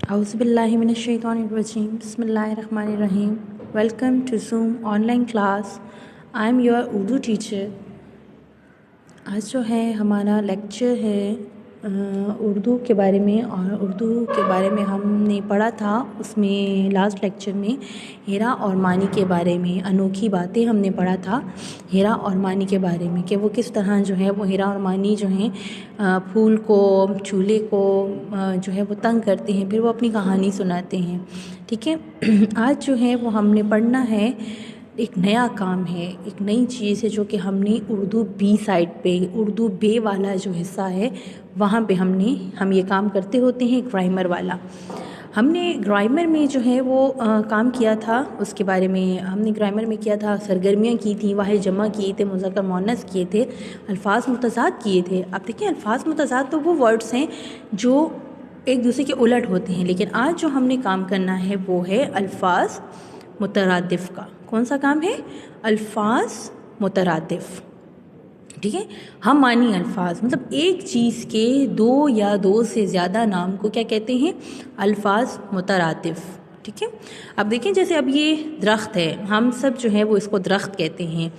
Auzubillahiminash-shaytanir-rajim. Bismillahir-rahmanir-rahim. Welcome to Zoom online class. I am your Urdu teacher. आज जो है हमारा लेक्चर है उर्दू के बारे में, और उर्दू के बारे में हमने पढ़ा था उसमें लास्ट लेक्चर में हीरा और मानी के बारे में अनोखी बातें हमने पढ़ा था हीरा और मानी के बारे में, कि वो किस तरह जो है वो हीरा और मानी जो हैं फूल को, चूल्हे को जो है वो तंग करते हैं, फिर वो अपनी कहानी सुनाते हैं। ठीक है, आज जो है वो हमने पढ़ना है, एक नया काम है, एक नई चीज़ है जो कि हमने उर्दू बी साइड पे, उर्दू बे वाला जो हिस्सा है वहाँ पे हम ये काम करते होते हैं, ग्रामर वाला। हमने ग्रामर में जो है वो काम किया था, उसके बारे में हमने ग्रामर में किया था, सरगर्मियाँ की थी, वाहिद जमा किए थे, मुज़क्कर मुअन्नस किए थे, अल्फाज मुतज़ाद किए थे। अब देखिए अल्फाज मुतज़ाद तो वो वर्ड्स हैं जो एक दूसरे के उलट होते हैं, लेकिन आज जो हमने काम करना है वो है अल्फाज मुतरादिफ़ का। कौन सा काम है? अल्फाज मुतरादिफ़। ठीक है, हम मानी अल्फाज मतलब एक चीज़ के दो या दो से ज़्यादा नाम को क्या कहते हैं? अल्फाज मुतरादिफ़। ठीक है, अब देखें जैसे अब ये दरख्त है, हम सब जो है वो इसको दरख्त कहते हैं,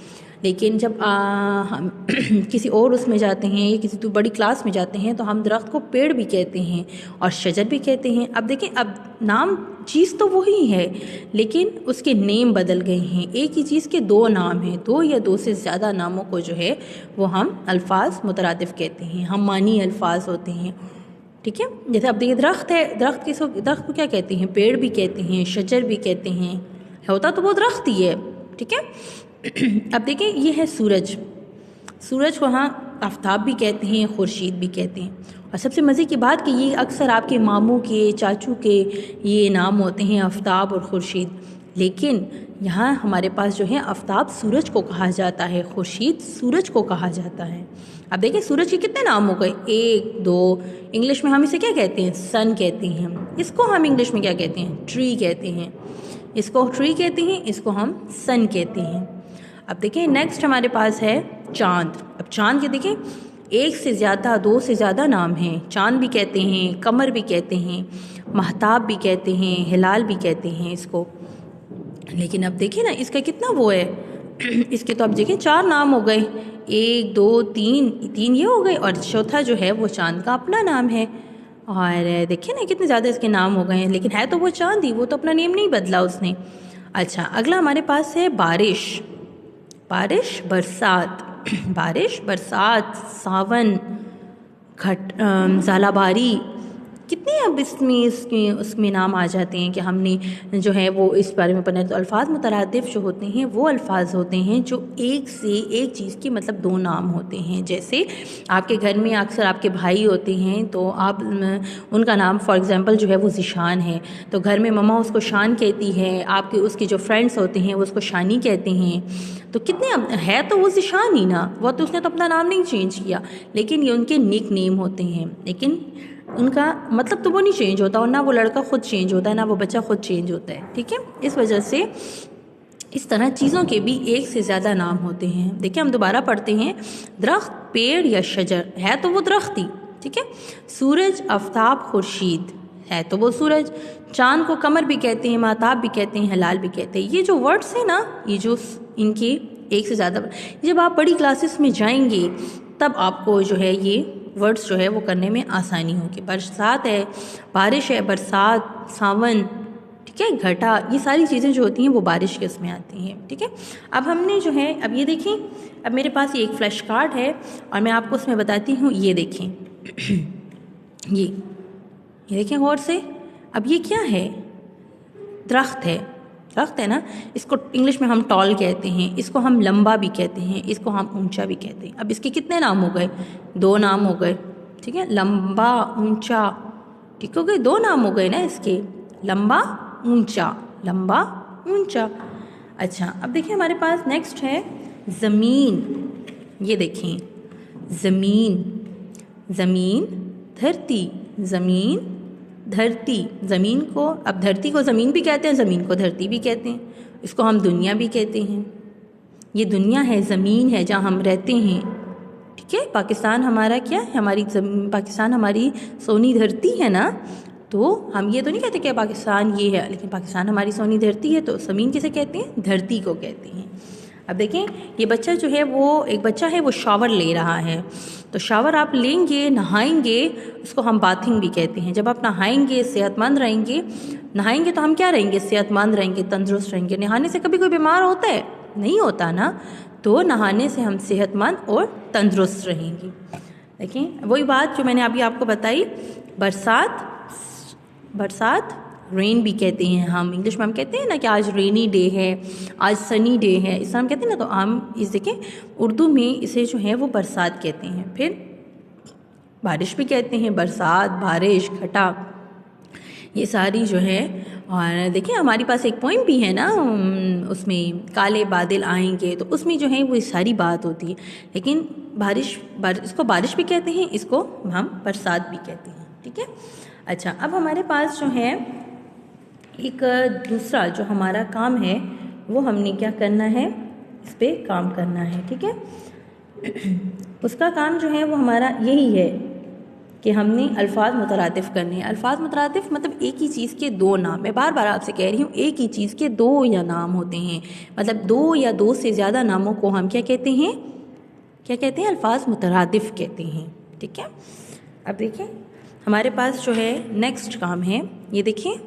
लेकिन जब हम किसी और उसमें जाते हैं या किसी तो बड़ी क्लास में जाते हैं तो हम दरख्त को पेड़ भी कहते हैं और शजर भी कहते हैं। अब देखें, अब नाम चीज़ तो वही है लेकिन उसके नेम बदल गए हैं। एक ही चीज़ के दो नाम हैं, दो या दो से ज़्यादा नामों को जो है वो हम अल्फाज मुतरादिफ़ कहते हैं, हम मानी अल्फाज होते हैं। ठीक है, जैसे अब देखिए दरख्त है, दरख्त को क्या कहते हैं? पेड़ भी कहते हैं, शजर भी कहते हैं, होता तो वो दरख्त ही है। ठीक है, अब देखिए ये है सूरज, सूरज को हाँ आफ्ताब भी कहते हैं, खुर्शीद भी कहते हैं। और सबसे मज़े की बात कि ये अक्सर आपके मामू के, चाचू के ये नाम होते हैं, आफ्ताब और खुर्शीद, लेकिन यहाँ हमारे पास जो है आफ्ताब सूरज को कहा जाता है, खुर्शीद सूरज को कहा जाता है। अब देखिए सूरज के कितने नाम हो गए? एक, दो। इंग्लिश में हम इसे क्या कहते हैं? सन कहते हैं। इसको हम इंग्लिश में क्या कहते हैं? ट्री कहते हैं। इसको ट्री कहते हैं, इसको हम सन कहते हैं। अब देखिए नेक्स्ट हमारे पास है चाँद। अब चाँद के देखिए एक से ज़्यादा, दो से ज़्यादा नाम हैं। चाँद भी कहते हैं, कमर भी कहते हैं, महताब भी कहते हैं, हिलाल भी कहते हैं इसको। लेकिन अब देखिए ना इसका कितना वो है इसके तो अब देखिए चार नाम हो गए, एक, दो, तीन, तीन ये हो गए, और चौथा जो है वो चाँद का अपना नाम है। और देखिए ना कितने ज़्यादा इसके नाम हो गए हैं, लेकिन है तो वो चाँद ही, वो तो अपना नेम नहीं बदला उसने। अच्छा, अगला हमारे पास है बारिश। बारिश, बरसात, बारिश, बरसात, सावन, ज़ालाबारी, कितने अब इसमें उसमें नाम आ जाते हैं कि हमने जो है वो इस बारे में पढ़ना। तो अल्फाज मुतरादिफ़ जो होते हैं वो अल्फाज होते हैं जो एक से एक चीज़ के मतलब दो नाम होते हैं। जैसे आपके घर में अक्सर आपके भाई होते हैं तो आप उनका नाम फॉर एग्ज़ाम्पल जो है वो ज़िशान है, तो घर में मम्मा उसको शान कहती है, आपके उसके जो फ्रेंड्स होते हैं वो उसको शानी कहते हैं। तो कितने अब है तो वो ज़िशान ही ना, वो तो उसने तो अपना नाम नहीं चेंज किया, लेकिन ये उनके निक नेम होते हैं, लेकिन उनका मतलब तो वो नहीं चेंज होता, और ना वो लड़का खुद चेंज होता है, ना वो बच्चा खुद चेंज होता है। ठीक है, इस वजह से इस तरह चीज़ों के भी एक से ज़्यादा नाम होते हैं। देखिए हम दोबारा पढ़ते हैं, दरख्त, पेड़ या शजर, है तो वो दरख्त ही। ठीक है, सूरज, आफ्ताब, खुर्शीद, है तो वो सूरज। चाँद को कमर भी कहते हैं, महताब भी कहते हैं, हिलाल भी कहते हैं। ये जो वर्ड्स हैं ना, ये जो इनके एक से ज़्यादा, जब आप बड़ी क्लासेस में जाएंगे तब आपको जो है ये वर्ड्स जो है वो करने में आसानी होगी। बरसात है, बारिश है, बरसात, सावन, ठीक है, घटा, ये सारी चीज़ें जो होती हैं वो बारिश के उसमें आती हैं। ठीक है, अब हमने जो है अब ये देखें, अब मेरे पास ये एक फ्लैश कार्ड है और मैं आपको उसमें बताती हूँ। ये देखें ये देखें गौर से। अब ये क्या है? दरख्त है, दरख्त है ना, इसको इंग्लिश में हम टॉल कहते हैं, इसको हम लंबा भी कहते हैं, इसको हम ऊंचा भी कहते हैं। अब इसके कितने नाम हो गए? दो नाम हो गए। ठीक है, लंबा, ऊंचा, ठीक हो गए, दो नाम हो गए ना इसके, लंबा, ऊंचा, लंबा, ऊंचा। अच्छा, अब देखिए हमारे पास नेक्स्ट है ज़मीन। ये देखें, ज़मीन, ज़मीन, धरती, ज़मीन, धरती, ज़मीन को, अब धरती को ज़मीन भी कहते हैं, ज़मीन को धरती भी कहते हैं, इसको हम दुनिया भी कहते हैं। ये दुनिया है, ज़मीन है जहाँ हम रहते हैं। ठीक है, पाकिस्तान हमारा क्या है? पाकिस्तान हमारी सोनी धरती है ना, तो हम ये तो नहीं कहते कि पाकिस्तान ये है, लेकिन पाकिस्तान हमारी सोनी धरती है, तो ज़मीन किसे कहते हैं? धरती को कहते हैं। अब देखें, ये बच्चा जो है वो एक बच्चा है, वो शावर ले रहा है। तो शावर आप लेंगे, नहाएंगे, उसको हम बाथिंग भी कहते हैं। जब आप नहाएंगे, सेहतमंद रहेंगे, नहाएंगे तो हम क्या रहेंगे? सेहतमंद रहेंगे, तंदुरुस्त रहेंगे। नहाने से कभी कोई बीमार होता है? नहीं होता ना। तो नहाने से हम सेहतमंद और तंदुरुस्त रहेंगे। देखें, वही बात जो मैंने अभी आपको बताई, बरसात रेन भी कहते हैं हम। इंग्लिश में हम कहते हैं ना कि आज रेनी डे है, आज सनी डे है, इस हम कहते हैं ना। तो हम इस देखें, उर्दू में इसे जो है वो बरसात कहते हैं। फिर बारिश भी कहते हैं, बरसात, बारिश, खटा, ये सारी जो है। और देखिए, हमारी पास एक पोइम भी है ना, उसमें काले बादल आएंगे, तो उसमें जो है वो सारी बात होती है। लेकिन इसको बारिश भी कहते हैं, इसको हम बरसात भी कहते हैं। ठीक है। अच्छा, अब हमारे पास जो है एक दूसरा जो हमारा काम है, वो हमने क्या करना है? इस पर काम करना है। ठीक है। उसका काम जो है वो हमारा यही है कि हमने अल्फाज मुतरादिफ करने हैं। अल्फाज मुतरादिफ मतलब एक ही चीज़ के दो नाम। मैं बार बार आपसे कह रही हूँ, एक ही चीज़ के दो या नाम होते हैं। मतलब दो या दो से ज़्यादा नामों को हम क्या कहते हैं? क्या कहते हैं? अल्फाज मुतरादिफ कहते हैं। ठीक है। अब देखिए, हमारे पास जो है नेक्स्ट काम है, ये देखिए,